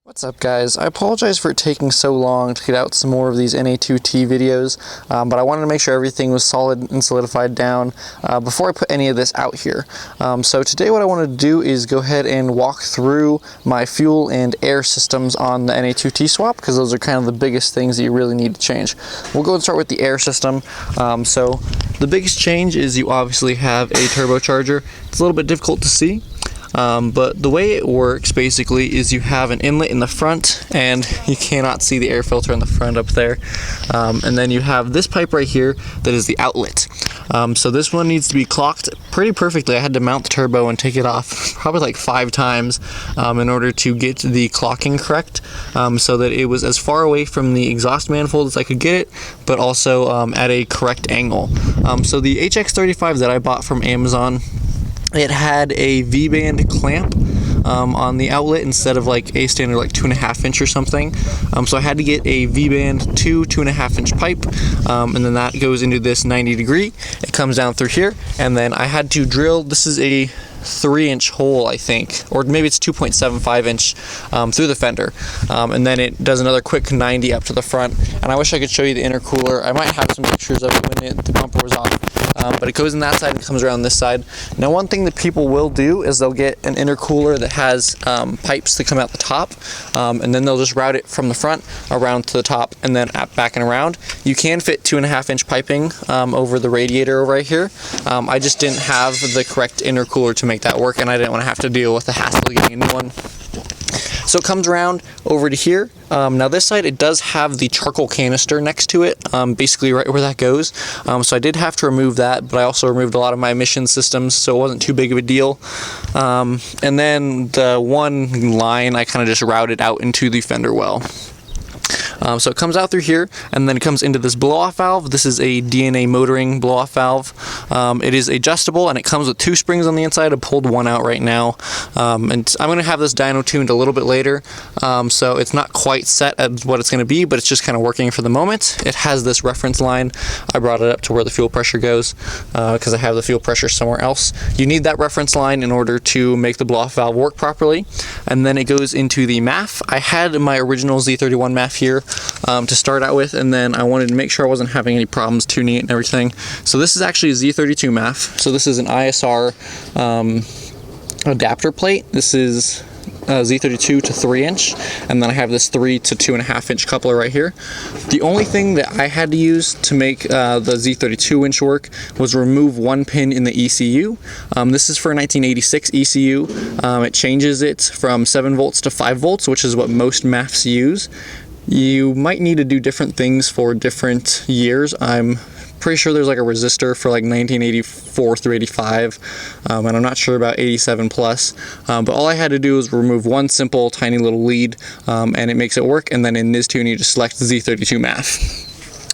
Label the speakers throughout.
Speaker 1: What's up, guys? I apologize for it taking so long to get out some more of these NA2T videos, but I wanted to make sure everything was solid and solidified down before I put any of this out here. So today what I want to do is go ahead and walk through my fuel and air systems on the NA2T swap, because those are kind of the biggest things that you really need to change. We'll go and start with the air system. So the biggest change is you obviously have a turbocharger. It's a little bit difficult to see. But the way it works basically is you have an inlet in the front, and you cannot see the air filter in the front up there, and then you have this pipe right here that is the outlet. So this one needs to be clocked pretty perfectly. I had to mount the turbo and take it off probably like 5 times in order to get the clocking correct, so that it was as far away from the exhaust manifold as I could get it, but also at a correct angle. So the HX35 that I bought from Amazon, it had a V-band clamp on the outlet instead of like a standard like 2.5 inch or something. So I had to get a V-band 2.5 inch pipe, and then that goes into this 90 degree. It comes down through here, and then I had to drill, this is a 3-inch hole, I think, or maybe it's 2.75 inch through the fender, and then it does another quick 90 up to the front. And I wish I could show you the intercooler. I might have some pictures of it when the bumper was off, but it goes in that side and comes around this side. Now, one thing that people will do is they'll get an intercooler that has pipes that come out the top, and then they'll just route it from the front around to the top and then back and around. You can fit 2.5 inch piping over the radiator over right here. I just didn't have the correct intercooler to make that work, and I didn't want to have to deal with the hassle of getting a new one. So it comes around over to here. Now this side, it does have the charcoal canister next to it, basically right where that goes. So I did have to remove that, but I also removed a lot of my emission systems, so it wasn't too big of a deal. And then the one line, I kind of just routed out into the fender well. So it comes out through here, and then it comes into this blow-off valve. This is a DNA motoring blow-off valve. It is adjustable, and it comes with 2 springs on the inside. I pulled one out right now, and I'm going to have this dyno tuned a little bit later, so it's not quite set at what it's going to be, but it's just kind of working for the moment. It has this reference line. I brought it up to where the fuel pressure goes, because I have the fuel pressure somewhere else. You need that reference line in order to make the blow-off valve work properly, and then it goes into the MAF. I had my original Z31 MAF here to start out with, and then I wanted to make sure I wasn't having any problems tuning it and everything. So this is actually a Z32 MAF. So this is an ISR adapter plate. This is Z32 to 3 inch, and then I have this 3 to 2.5 inch coupler right here. The only thing that I had to use to make the Z32 inch work was remove 1 pin in the ECU. This is for a 1986 ECU. It changes it from 7 volts to 5 volts, which is what most MAFs use. You might need to do different things for different years. I'm pretty sure there's like a resistor for like 1984 through 85, and I'm not sure about 87 plus, but all I had to do was remove one simple tiny little lead, and it makes it work. And then in NIS2, you just select the Z32 MAF.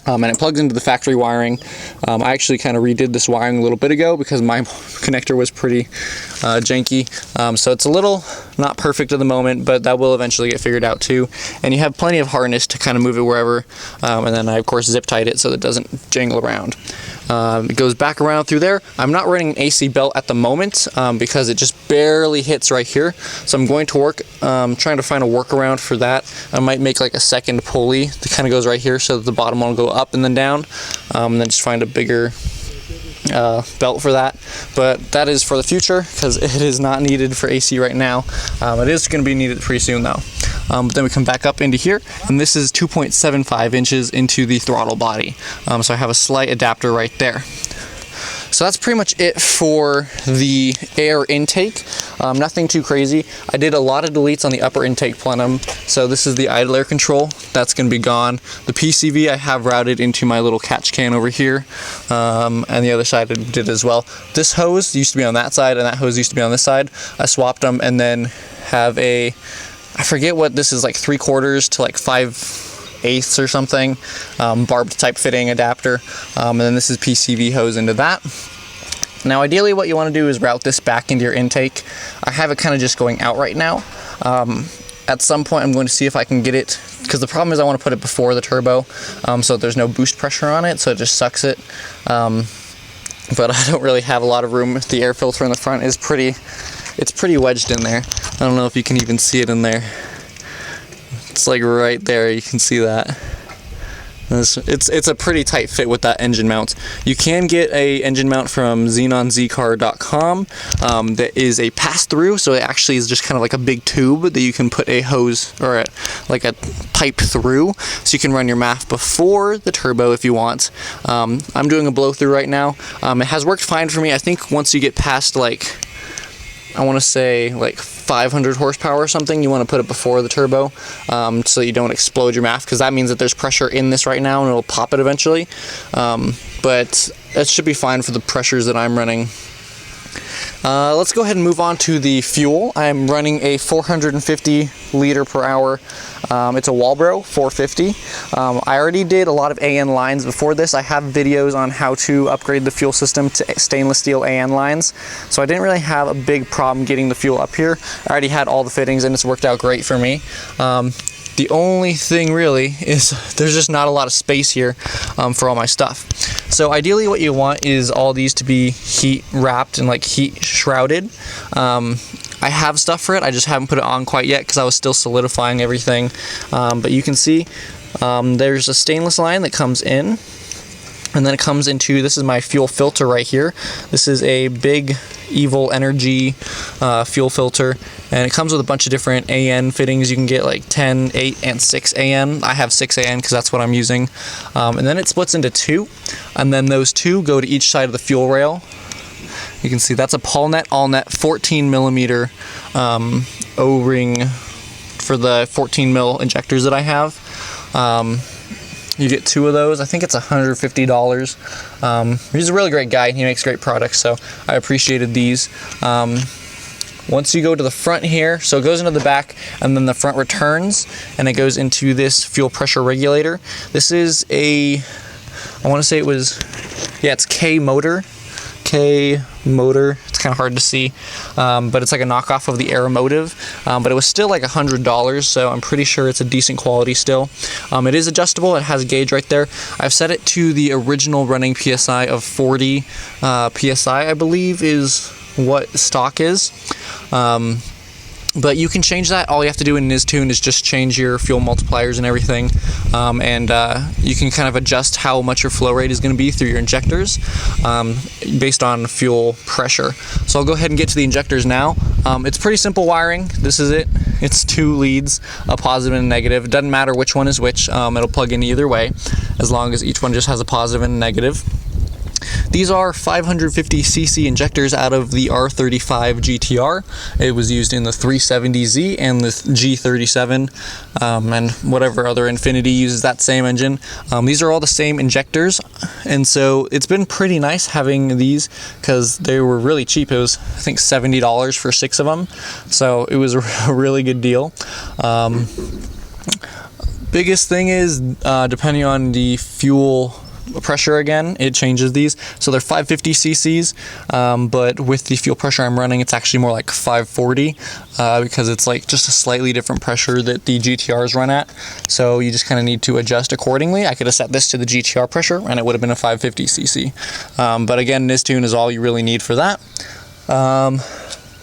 Speaker 1: And it plugs into the factory wiring. I actually kind of redid this wiring a little bit ago because my connector was pretty janky. So it's a little not perfect at the moment, but that will eventually get figured out too. And you have plenty of harness to kind of move it wherever. And then I, of course, zip tied it so that it doesn't jangle around. It goes back around through there. I'm not running an AC belt at the moment because it just barely hits right here. So I'm going to work trying to find a workaround for that. I might make like a second pulley that kind of goes right here so that the bottom one will go up and then down, and then just find a bigger belt for that. But that is for the future because it is not needed for AC right now. It is going to be needed pretty soon though. But then we come back up into here, and this is 2.75 inches into the throttle body. So I have a slight adapter right there. So that's pretty much it for the air intake. Nothing too crazy. I did a lot of deletes on the upper intake plenum. So this is the idle air control. That's going to be gone. The PCV I have routed into my little catch can over here, and the other side I did as well. This hose used to be on that side, and that hose used to be on this side. I swapped them, and then have a, I forget what this is, like 3/4 to like 5/8 or something, barbed type fitting adapter, and then this is PCV hose into that. Now ideally what you want to do is route this back into your intake. I have it kind of just going out right now. At some point I'm going to see if I can get it, because the problem is I want to put it before the turbo, so that there's no boost pressure on it, so it just sucks it. But I don't really have a lot of room. The air filter in the front is pretty wedged in there. I don't know if you can even see it in there. It's like right there, you can see that. It's a pretty tight fit with that engine mount. You can get a engine mount from xenonzcar.com that is a pass-through, so it actually is just kind of like a big tube that you can put a hose or like a pipe through, so you can run your MAF before the turbo if you want. I'm doing a blow-through right now. It has worked fine for me. I think once you get past, like, I want to say like 500 horsepower or something, you want to put it before the turbo so you don't explode your MAF, because that means that there's pressure in this right now and it'll pop it eventually. But that should be fine for the pressures that I'm running. Let's go ahead and move on to the fuel. I'm running a 450 liter per hour. It's a Walbro 450. I already did a lot of AN lines before this. I have videos on how to upgrade the fuel system to stainless steel AN lines, so I didn't really have a big problem getting the fuel up here. I already had all the fittings and it's worked out great for me. The only thing really is there's just not a lot of space here for all my stuff. So ideally what you want is all these to be heat wrapped and like heat shrouded. I have stuff for it, I just haven't put it on quite yet because I was still solidifying everything. But you can see there's a stainless line that comes in, and then it comes into, this is my fuel filter right here. This is a big Evil Energy fuel filter, and it comes with a bunch of different AN fittings. You can get like 10, 8, and 6 AN. I have 6 AN because that's what I'm using. And then it splits into 2, and then those 2 go to each side of the fuel rail. You can see that's a Paulnet Allnet 14 millimeter O-ring for the 14 mil injectors that I have. You get 2 of those. I think it's $150. He's a really great guy. He makes great products, so I appreciated these. Once you go to the front here, so it goes into the back, and then the front returns, and it goes into this fuel pressure regulator. This is a, I want to say it was, yeah, it's K motor. It's kind of hard to see, but it's like a knockoff of the Aeromotive, but it was still like $100, so I'm pretty sure it's a decent quality still. It is adjustable. It has a gauge right there. I've set it to the original running PSI of 40 PSI, I believe is what stock is. But you can change that. All you have to do in NA2T is just change your fuel multipliers and everything, and you can kind of adjust how much your flow rate is going to be through your injectors based on fuel pressure. So I'll go ahead and get to the injectors now. It's pretty simple wiring. This is it. It's 2 leads, a positive and a negative. It doesn't matter which one is which. It'll plug in either way, as long as each one just has a positive and a negative. These are 550cc injectors out of the R35 GTR. It was used in the 370Z and the G37, and whatever other Infiniti uses that same engine. These are all the same injectors, and so it's been pretty nice having these because they were really cheap. It was, I think, $70 for 6 of them, so it was a really good deal. Biggest thing is, depending on the fuel pressure, again, it changes these. So they're 550 cc's, but with the fuel pressure I'm running, it's actually more like 540 because it's like just a slightly different pressure that the GTRs run at. So you just kind of need to adjust accordingly. I could have set this to the GTR pressure and it would have been a 550 cc. But again, NA2T is all you really need for that.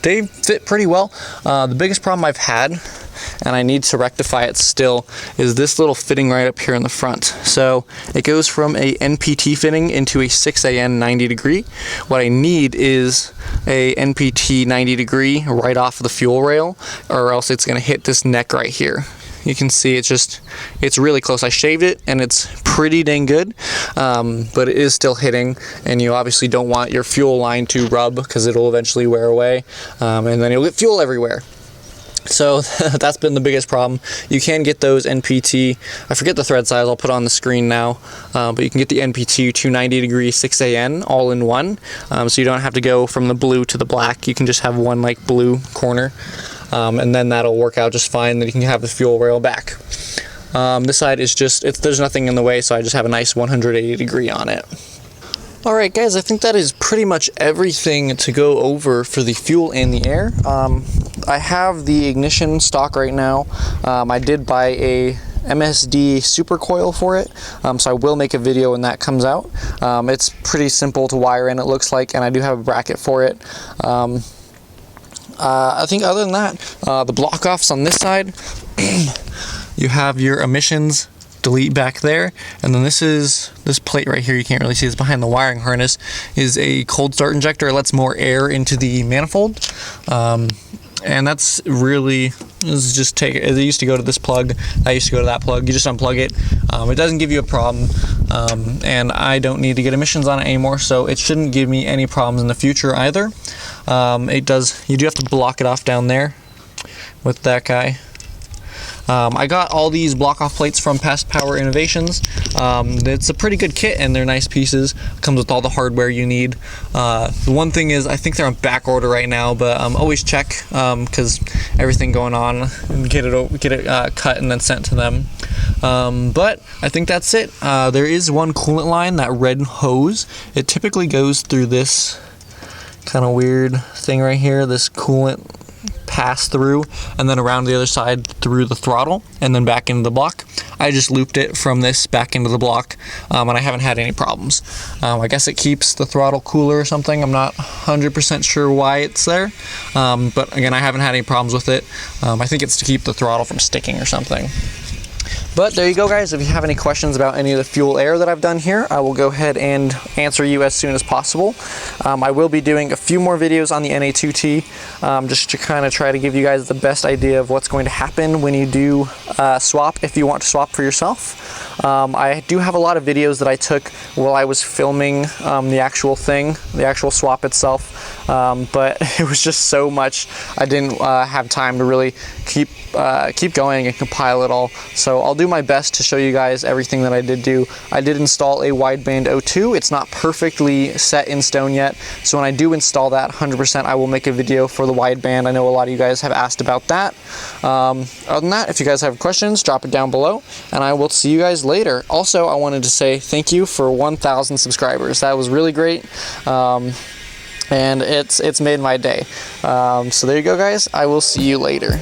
Speaker 1: They fit pretty well. The biggest problem I've had, and I need to rectify it still, is this little fitting right up here in the front. So it goes from a NPT fitting into a 6AN 90 degree. What I need is a NPT 90 degree right off of the fuel rail, or else it's going to hit this neck right here. You can see it's really close. I shaved it and it's pretty dang good, but it is still hitting, and you obviously don't want your fuel line to rub because it'll eventually wear away, and then you'll get fuel everywhere. So that's been the biggest problem. You can get those NPT, I forget the thread size, I'll put it on the screen now, but you can get the NPT 290 degree 6AN all in one, so you don't have to go from the blue to the black. You can just have one like blue corner, and then that'll work out just fine. Then you can have the fuel rail back. This side is just, there's nothing in the way, so I just have a nice 180 degree on it. Alright guys, I think that is pretty much everything to go over for the fuel and the air. I have the ignition stock right now. I did buy a MSD super coil for it, so I will make a video when that comes out. It's pretty simple to wire in, it looks like, and I do have a bracket for it. I think other than that, the block offs on this side, you have your emissions delete back there, and then this plate right here, you can't really see, it's behind the wiring harness, is a cold start injector. It lets more air into the manifold, and that's really, it used to go to this plug, I used to go to that plug. You just unplug it. It doesn't give you a problem, and I don't need to get emissions on it anymore, so it shouldn't give me any problems in the future either. You do have to block it off down there with that guy. I got all these block off plates from Past Power Innovations. It's a pretty good kit and they're nice pieces. Comes with all the hardware you need. The one thing is, I think they're on back order right now, but always check, because everything going on, and get it cut and then sent to them. But I think that's it. There is one coolant line, that red hose. It typically goes through this kind of weird thing right here, this coolant pass through, and then around the other side through the throttle, and then back into the block. I just looped it from this back into the block, and I haven't had any problems. I guess it keeps the throttle cooler or something. I'm not 100% sure why it's there, but again, I haven't had any problems with it. I think it's to keep the throttle from sticking or something. But there you go, guys. If you have any questions about any of the fuel air that I've done here, I will go ahead and answer you as soon as possible. I will be doing a few more videos on the NA2T, just to kind of try to give you guys the best idea of what's going to happen when you do swap, if you want to swap for yourself. I do have a lot of videos that I took while I was filming the actual swap itself, but it was just so much, I didn't have time to really keep going and compile it all. So I'll do my best to show you guys everything that I did do. I did install a wideband O2. It's not perfectly set in stone yet, so when I do install that 100%, I will make a video for the wideband. I know a lot of you guys have asked about that. Other than that, if you guys have questions, drop it down below, and I will see you guys later. Also, I wanted to say thank you for 1,000 subscribers. That was really great, and it's made my day. So there you go, guys. I will see you later.